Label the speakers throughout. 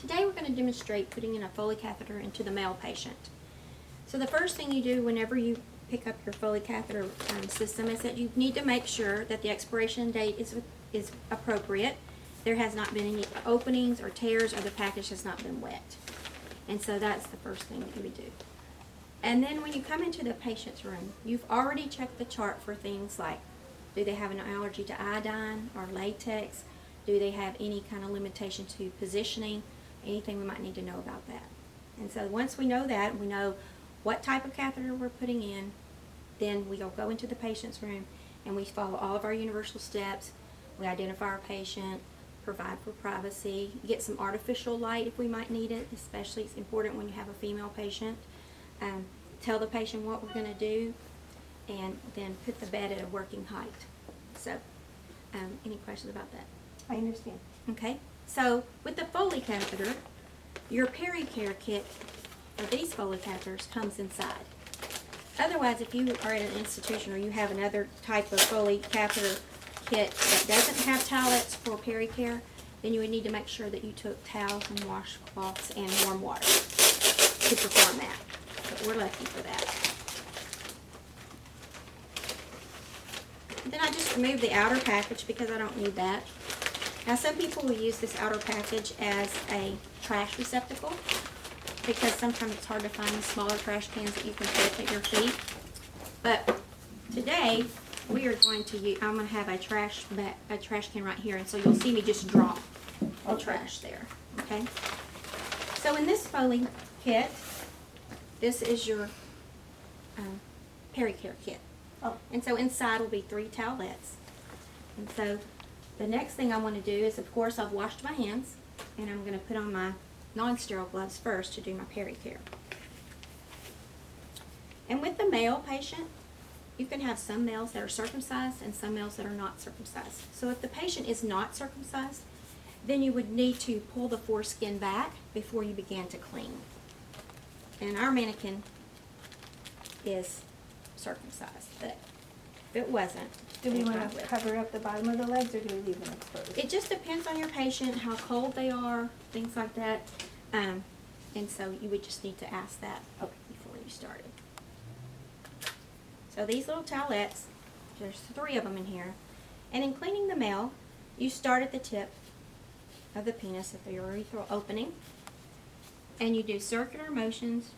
Speaker 1: Today we're going to demonstrate putting in a Foley catheter into the male patient. So the first thing you do whenever you pick up your Foley catheter system is that you need to make sure that the expiration date is appropriate. There has not been any openings or tears, or the package has not been wet. And so that's the first thing that you would do. And then when you come into the patient's room, you've already checked the chart for things like, do they have an allergy to iodine or latex? Do they have any kind of limitation to positioning? Anything we might need to know about that. And so once we know that, we know what type of catheter we're putting in, then we'll go into the patient's room and we follow all of our universal steps. We identify our patient, provide for privacy, get some artificial light if we might need it, especially it's important when you have a female patient. Tell the patient what we're going to do, and then put the bed at a working height. So, any questions about that?
Speaker 2: I understand.
Speaker 1: Okay, so with the Foley catheter, your peri-care kit for these Foley catheters comes inside. Otherwise, if you are in an institution or you have another type of Foley catheter kit that doesn't have towelettes for peri-care, then you would need to make sure that you took towels and washcloths and warm water to perform that. But we're lucky for that. Then I just remove the outer package because I don't need that. Now some people will use this outer package as a trash receptacle because sometimes it's hard to find the smaller trash cans that you can put at your feet. But today we are going to use, I'm going to have a trash can right here, and so you'll see me just drop the trash there. Okay. So in this Foley kit, this is your peri-care kit.
Speaker 2: Oh.
Speaker 1: And so inside will be 3 towelettes. And so the next thing I want to do is, of course, I've washed my hands, and I'm going to put on my non-sterile gloves first to do my peri-care. And with the male patient, you can have some males that are circumcised and some males that are not circumcised. So if the patient is not circumcised, then you would need to pull the foreskin back before you begin to clean. And our mannequin is circumcised, but if it wasn't,
Speaker 2: Do we
Speaker 1: then I
Speaker 2: want to
Speaker 1: would.
Speaker 2: cover up the bottom of the legs, or do we leave them exposed?
Speaker 1: It just depends on your patient, how cold they are, things like that. And so you would just need to ask that before you started. So these little towelettes, there's 3 of them in here. And in cleaning the male, you start at the tip of the penis at the urethral opening. And you do circular motions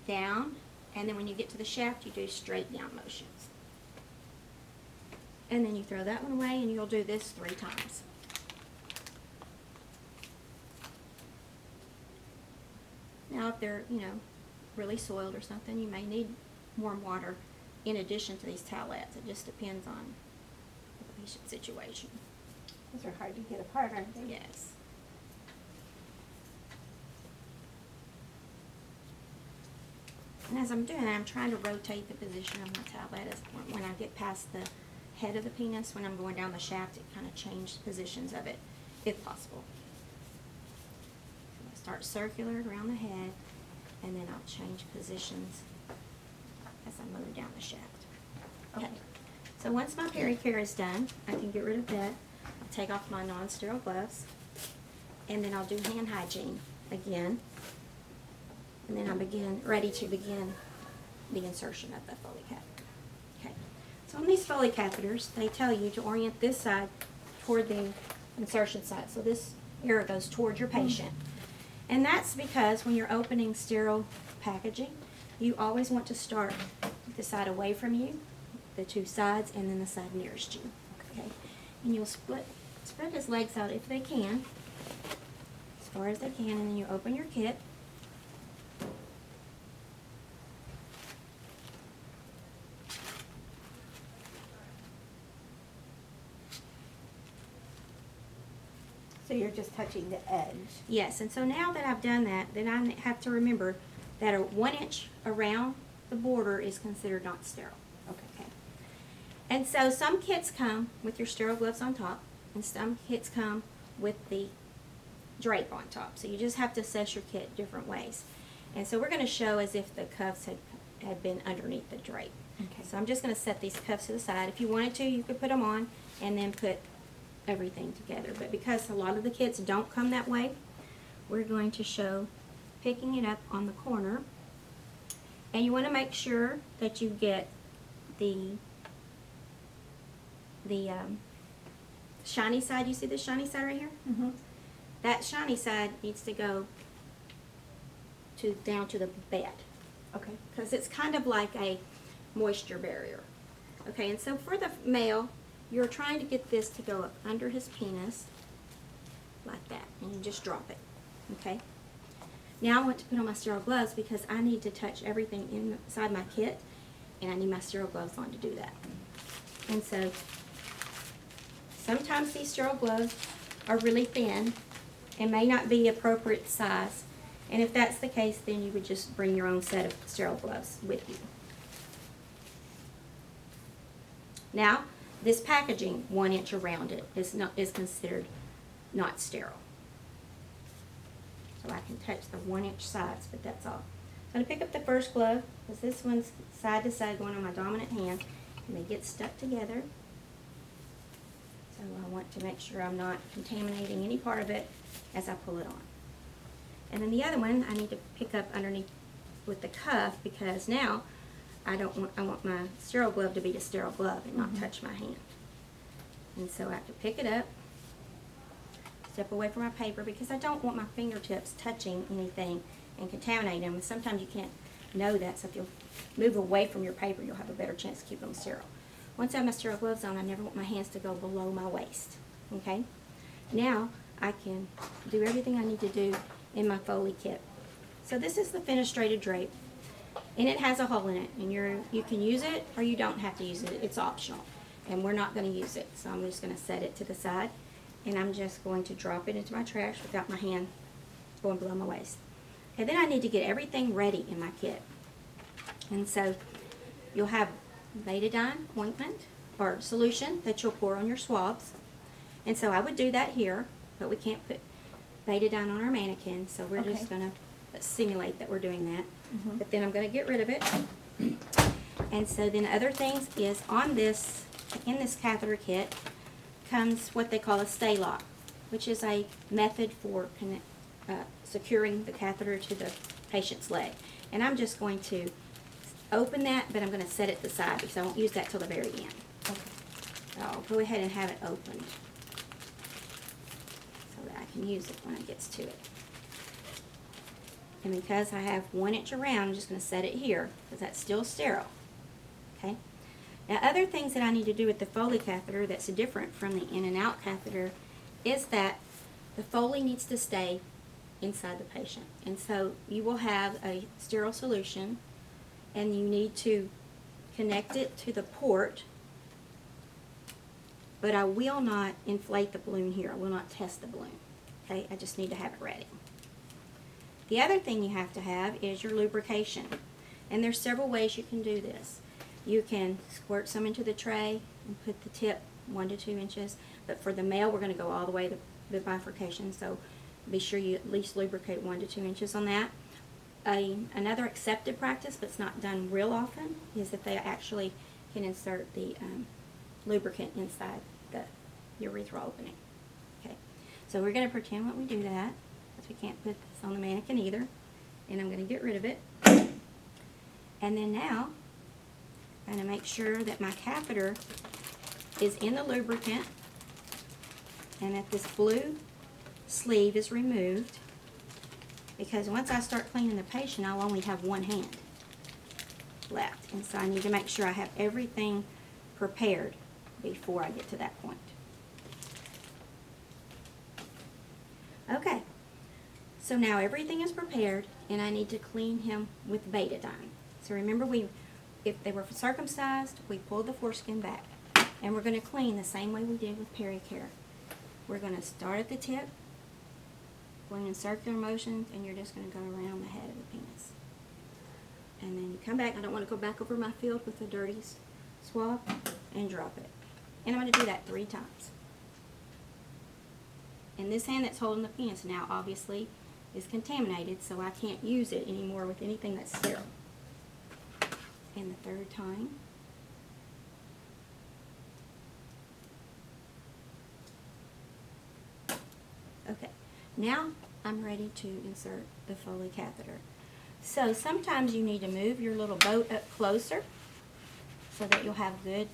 Speaker 1: down. And then when you get to the shaft, you do straight down motions. And then you throw that one away, and you'll do this 3 times. Now, if they're, really soiled or something, you may need warm water in addition to these towelettes. It just depends on the patient situation.
Speaker 2: Those are hard to get apart, aren't they?
Speaker 1: Yes. And as I'm doing it, I'm trying to rotate the position of my towelette when I get past the head of the penis. When I'm going down the shaft, it kind of changes positions of it, if possible. So I start circular around the head, and then I'll change positions as I move down the shaft. Okay. So once my peri-care is done, I can get rid of that. I'll take off my non-sterile gloves, and then I'll do hand hygiene again. And then I'm ready to begin the insertion of the Foley catheter. Okay. So on these Foley catheters, they tell you to orient this side toward the insertion side. So this arrow goes toward your patient. And that's because when you're opening sterile packaging, you always want to start with the side away from you, the 2 sides, and then the side nearest you. Okay. And you'll spread his legs out if they can, as far as they can, and then you open your kit.
Speaker 2: So you're just touching the edge.
Speaker 1: Yes, and so now that I've done that, then I have to remember that a 1 inch around the border is considered not sterile. Okay. And so some kits come with your sterile gloves on top, and some kits come with the drape on top. So you just have to assess your kit different ways. And so we're going to show as if the cuffs had been underneath the drape.
Speaker 2: Okay.
Speaker 1: So I'm just going to set these cuffs to the side. If you wanted to, you could put them on and then put everything together. But because a lot of the kits don't come that way, we're going to show picking it up on the corner. And you want to make sure that you get the shiny side. You see the shiny side right here?
Speaker 2: Mm-hmm.
Speaker 1: That shiny side needs to go down to the bed,
Speaker 2: Okay.
Speaker 1: because it's kind of like a moisture barrier. Okay, and so for the male, you're trying to get this to go up under his penis, like that, and you just drop it, okay? Now I want to put on my sterile gloves because I need to touch everything inside my kit, and I need my sterile gloves on to do that. And so, sometimes these sterile gloves are really thin and may not be appropriate size, and if that's the case, then you would just bring your own set of sterile gloves with you. Now, this packaging 1 inch around it is considered not sterile. So I can touch the 1 inch sides, but that's all. I'm going to pick up the first glove, because this one's side to side going on my dominant hand, and they get stuck together. So I want to make sure I'm not contaminating any part of it as I pull it on. And then the other one I need to pick up underneath with the cuff, because now I want my sterile glove to be the sterile glove and not touch my hand. And so I have to pick it up, step away from my paper, because I don't want my fingertips touching anything and contaminating them. And sometimes you can't know that, so if you'll move away from your paper, you'll have a better chance to keep them sterile. Once I have my sterile gloves on, I never want my hands to go below my waist. Okay? Now I can do everything I need to do in my Foley kit. So this is the fenestrated drape, and it has a hole in it, and you can use it or you don't have to use it. It's optional, and we're not going to use it, so I'm just going to set it to the side, and I'm just going to drop it into my trash without my hand going below my waist. And then I need to get everything ready in my kit. And so you'll have betadine ointment or solution that you'll pour on your swabs. And so I would do that here, but we can't put betadine on our mannequin, so we're just going to simulate that we're doing that. But then I'm going to get rid of it. And so then other things is in this catheter kit comes what they call a stay lock, which is a method for securing the catheter to the patient's leg. And I'm just going to open that, but I'm going to set it to the side because I won't use that till the very end. Okay. So I'll go ahead and have it opened so that I can use it when it gets to it. And because I have 1 inch around, I'm just going to set it here because that's still sterile. Okay. Now, other things that I need to do with the Foley catheter that's different from the in and out catheter is that the Foley needs to stay inside the patient. And so you will have a sterile solution, and you need to connect it to the port, but I will not inflate the balloon here. I will not test the balloon. Okay, I just need to have it ready. The other thing you have to have is your lubrication, and there's several ways you can do this. You can squirt some into the tray and put the tip 1 to 2 inches, but for the male we're going to go all the way to the bifurcation, so be sure you at least lubricate 1 to 2 inches on that. Another accepted practice, but it's not done real often, is that they actually can insert the lubricant inside the urethral opening. Okay, so we're going to pretend that we do that, because we can't put this on the mannequin either, and I'm going to get rid of it. And then now I'm going to make sure that my catheter is in the lubricant and that this blue sleeve is removed, because once I start cleaning the patient, I'll only have one hand left. And so I need to make sure I have everything prepared before I get to that point. Okay, so now everything is prepared, and I need to clean him with betadine. So remember, if they were circumcised, we pulled the foreskin back, and we're going to clean the same way we did with pericare. We're going to start at the tip, going in circular motions, and you're just going to go around the head of the penis. And then you come back. I don't want to go back over my field with the dirty swab, and drop it. And I'm going to do that 3 times. And this hand that's holding the penis now obviously is contaminated, so I can't use it anymore with anything that's sterile. And the 3rd time. Okay, now I'm ready to insert the Foley catheter. So sometimes you need to move your little boat up closer so that you'll have good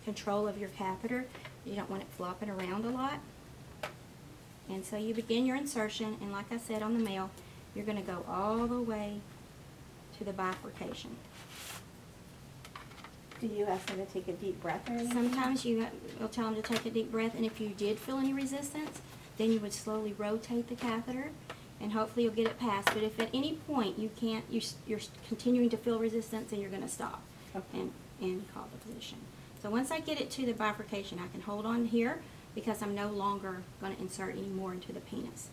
Speaker 1: control of your catheter. You don't want it flopping around a lot. And so you begin your insertion, and like I said on the male, you're going to go all the way to the bifurcation.
Speaker 2: Do you ask them to take a deep breath or anything?
Speaker 1: Sometimes you'll tell them to take a deep breath, and if you did feel any resistance, then you would slowly rotate the catheter, and hopefully you'll get it passed. But if at any point you can't, you're continuing to feel resistance, then you're going to stop and call the physician. So once I get it to the bifurcation, I can hold on here because I'm no longer going to insert any more into the penis.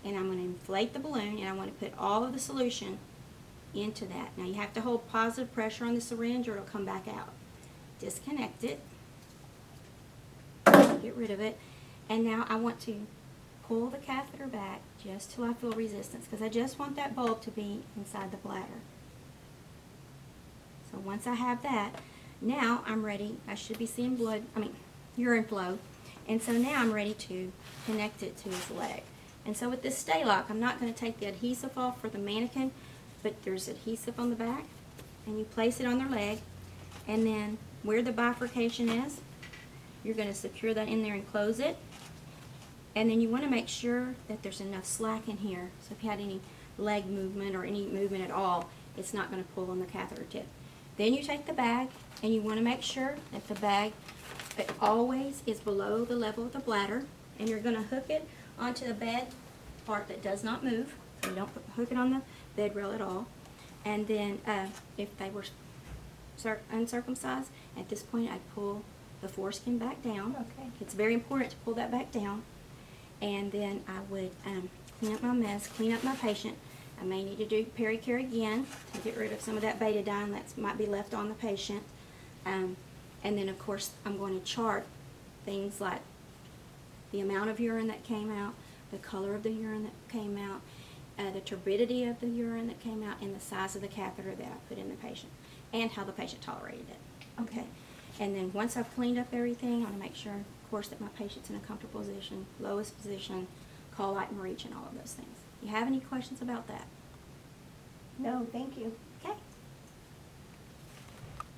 Speaker 1: And I'm going to inflate the balloon, and I want to put all of the solution into that. Now you have to hold positive pressure on the syringe or it'll come back out. Disconnect it. Get rid of it. And now I want to pull the catheter back just till I feel resistance, because I just want that bulb to be inside the bladder. So once I have that, now I'm ready. I should be seeing urine flow. And so now I'm ready to connect it to his leg. And so with this stay lock, I'm not going to take the adhesive off for the mannequin, but there's adhesive on the back, and you place it on their leg, and then where the bifurcation is, you're going to secure that in there and close it. And then you want to make sure that there's enough slack in here, so if you had any leg movement or any movement at all, it's not going to pull on the catheter tip. Then you take the bag, and you want to make sure that the bag always is below the level of the bladder, and you're going to hook it onto the bed part that does not move. So you don't hook it on the bed rail at all. And then if they were uncircumcised, at this point I'd pull the foreskin back down.
Speaker 2: Okay.
Speaker 1: It's very important to pull that back down. And then I would clean up my mess, clean up my patient. I may need to do pericare again to get rid of some of that betadine that might be left on the patient. And then of course I'm going to chart things like the amount of urine that came out, the color of the urine that came out, the turbidity of the urine that came out, and the size of the catheter that I put in the patient, and how the patient tolerated it. Okay. And then once I've cleaned up everything, I want to make sure, of course, that my patient's in a comfortable position, lowest position, call light and reach, and all of those things. You have any questions about that?
Speaker 2: No, thank you.